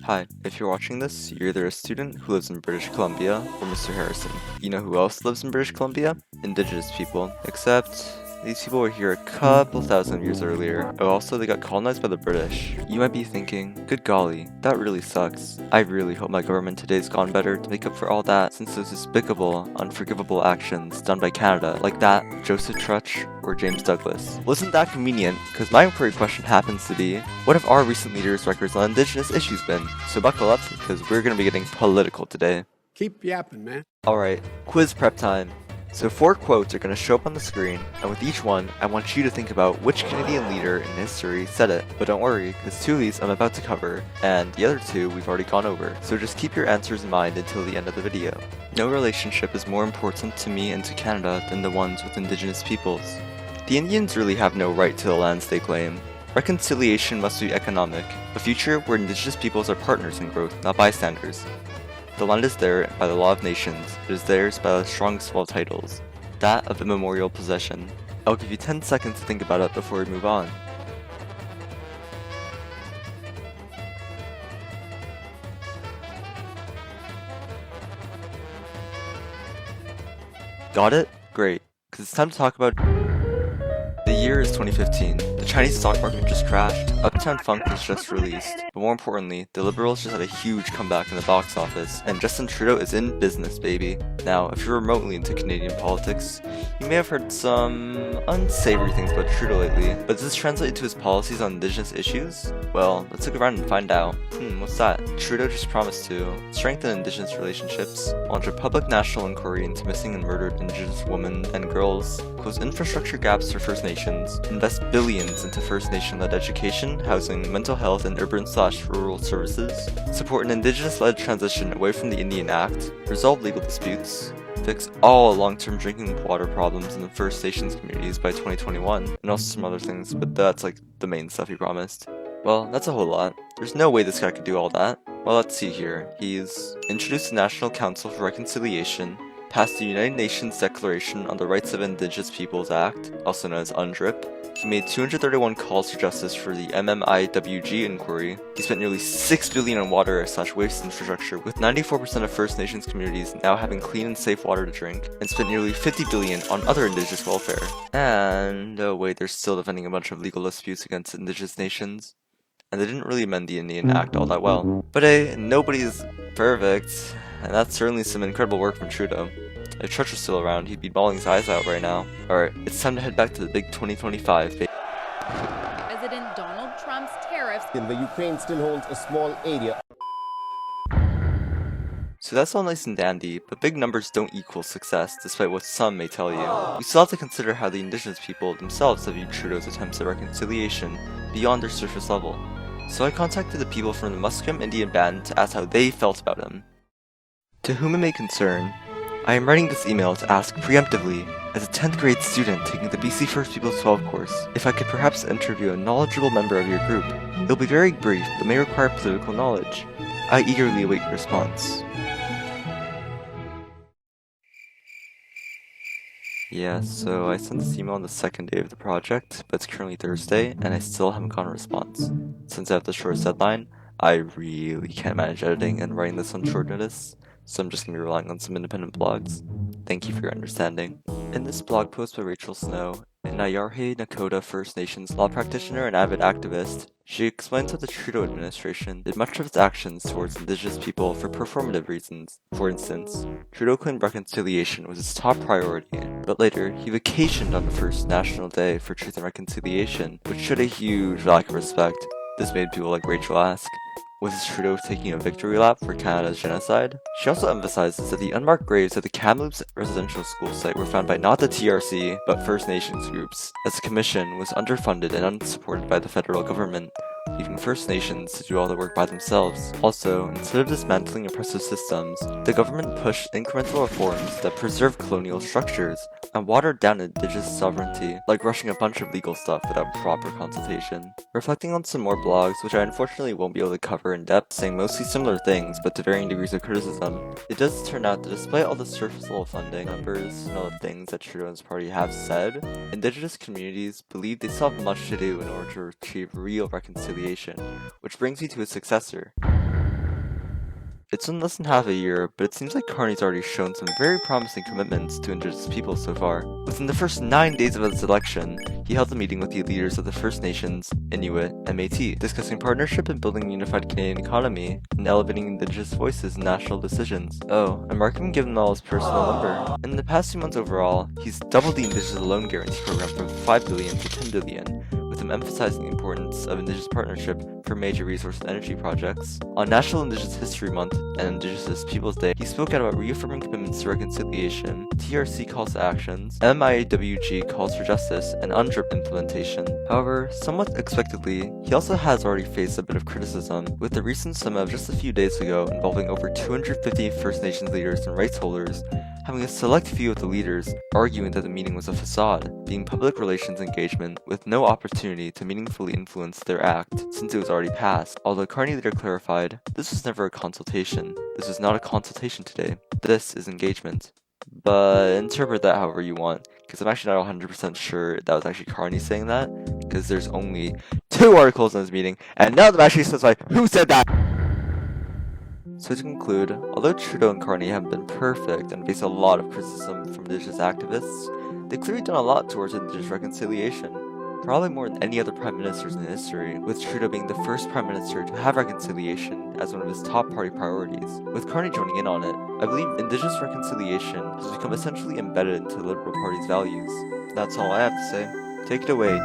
Hi, if you're watching this, you're either a student who lives in British Columbia or Mr. Harrison. You know who else lives in British Columbia? Indigenous people. Except, these people were here a couple thousand years earlier. Oh, also, they got colonized by the British. You might be thinking, good golly, that really sucks. I really hope my government today's gone better to make up for all that, since those despicable, unforgivable actions done by Canada, like that of Joseph Trutch or James Douglas. Wasn't that convenient? Because my inquiry question happens to be, what have our recent leaders' records on Indigenous issues been? So buckle up, because we're going to be getting political today. Keep yapping, man. Alright, quiz prep time. So 4 quotes are going to show up on the screen, and with each one, I want you to think about which Canadian leader in history said it. But don't worry, because 2 of these I'm about to cover, and the other 2 we've already gone over, so just keep your answers in mind until the end of the video. No relationship is more important to me and to Canada than the ones with Indigenous peoples. The Indians really have no right to the lands they claim. Reconciliation must be economic, a future where Indigenous peoples are partners in growth, not bystanders. The land is there by the law of nations, it is theirs by the strongest of all titles, that of immemorial possession. I'll give you 10 seconds to think about it before we move on. Got it? Great, because it's time to talk about... The year is 2015. The Chinese stock market just crashed, Uptown Funk was just released, but more importantly, the Liberals just had a huge comeback in the box office, and Justin Trudeau is in business, baby. Now, if you're remotely into Canadian politics, you may have heard some unsavory things about Trudeau lately, but does this translate to his policies on Indigenous issues? Well, let's look around and find out. What's that? Trudeau just promised to strengthen Indigenous relationships, launch a public national inquiry into missing and murdered Indigenous women and girls, close infrastructure gaps for First Nations, invest billions into First Nation-led education, housing, mental health, and urban/rural services, support an Indigenous-led transition away from the Indian Act, resolve legal disputes, fix all long-term drinking water problems in the First Nations communities by 2021, and also some other things, but that's like the main stuff he promised. Well, that's a whole lot. There's no way this guy could do all that. Well, let's see here. He's introduced the National Council for Reconciliation, passed the United Nations Declaration on the Rights of Indigenous Peoples Act, also known as UNDRIP. He made 231 calls for justice for the MMIWG inquiry. He spent nearly $6 billion on water/waste infrastructure, with 94% of First Nations communities now having clean and safe water to drink, and spent nearly $50 billion on other Indigenous welfare. And, oh wait, they're still defending a bunch of legal disputes against Indigenous nations. And they didn't really amend the Indian Act all that well. But hey, nobody's perfect, and that's certainly some incredible work from Trudeau. If Trutch was still around, he'd be bawling his eyes out right now. Alright, it's time to head back to the big 2025, President Donald Trump's tariffs. The Ukraine still holds a small area. So that's all nice and dandy, but big numbers don't equal success, despite what some may tell you. We still have to consider how the Indigenous people themselves have viewed Trudeau's attempts at reconciliation beyond their surface level. So I contacted the people from the Musqueam Indian Band to ask how they felt about him. To whom it may concern, I am writing this email to ask preemptively, as a 10th grade student taking the BC First Peoples 12 course, if I could perhaps interview a knowledgeable member of your group. It will be very brief, but may require political knowledge. I eagerly await your response. Yeah, so I sent this email on the second day of the project, but it's currently Thursday, and I still haven't gotten a response. Since I have the short deadline, I really can't manage editing and writing this on short notice, so I'm just going to be relying on some independent blogs. Thank you for your understanding. In this blog post by Rachel Snow, a Nayarhe Nakota First Nations law practitioner and avid activist, she explains how the Trudeau administration did much of its actions towards Indigenous people for performative reasons. For instance, Trudeau claimed reconciliation was his top priority, but later he vacationed on the first National Day for Truth and Reconciliation, which showed a huge lack of respect. This made people like Rachel ask, was Trudeau taking a victory lap for Canada's genocide? She also emphasizes that the unmarked graves at the Kamloops residential school site were found by not the TRC, but First Nations groups, as the commission was underfunded and unsupported by the federal government, leaving First Nations to do all the work by themselves. Also, instead of dismantling oppressive systems, the government pushed incremental reforms that preserved colonial structures and watered down Indigenous sovereignty, like rushing a bunch of legal stuff without proper consultation. Reflecting on some more blogs, which I unfortunately won't be able to cover in depth, saying mostly similar things, but to varying degrees of criticism, it does turn out that despite all the surface level funding, numbers, and all the things that Trudeau and his party have said, Indigenous communities believe they still have much to do in order to achieve real reconciliation, which brings me to his successor. It's been less than half a year, but it seems like Carney's already shown some very promising commitments to Indigenous people so far. Within the first 9 days of his election, he held a meeting with the leaders of the First Nations, Inuit, and Métis, discussing partnership in building a unified Canadian economy and elevating Indigenous voices in national decisions. Oh, and Mark even gave them all his personal number. In the past few months overall, he's doubled the Indigenous Loan Guarantee Program from $5 billion to $10 billion, with him emphasizing the importance of Indigenous partnership for major resource and energy projects. On National Indigenous History Month and Indigenous Peoples Day, he spoke out about reaffirming commitments to reconciliation, TRC calls to actions, MIWG calls for justice, and UNDRIP implementation. However, somewhat expectedly, he also has already faced a bit of criticism, with the recent summit of just a few days ago involving over 250 First Nations leaders and rights holders, having a select few of the leaders arguing that the meeting was a facade, being public relations engagement with no opportunity to meaningfully influence their act since it was already passed. Although Carney later clarified, this was never a consultation. This was not a consultation today. This is engagement. But interpret that however you want, because I'm actually not 100% sure that was actually Carney saying that, because there's only 2 articles in this meeting, and none of them actually specify who said that! So to conclude, although Trudeau and Carney haven't been perfect and face a lot of criticism from Indigenous activists, they've clearly done a lot towards Indigenous reconciliation, probably more than any other prime ministers in history, with Trudeau being the first prime minister to have reconciliation as one of his top party priorities. With Carney joining in on it, I believe Indigenous reconciliation has become essentially embedded into the Liberal Party's values. That's all I have to say. Take it away.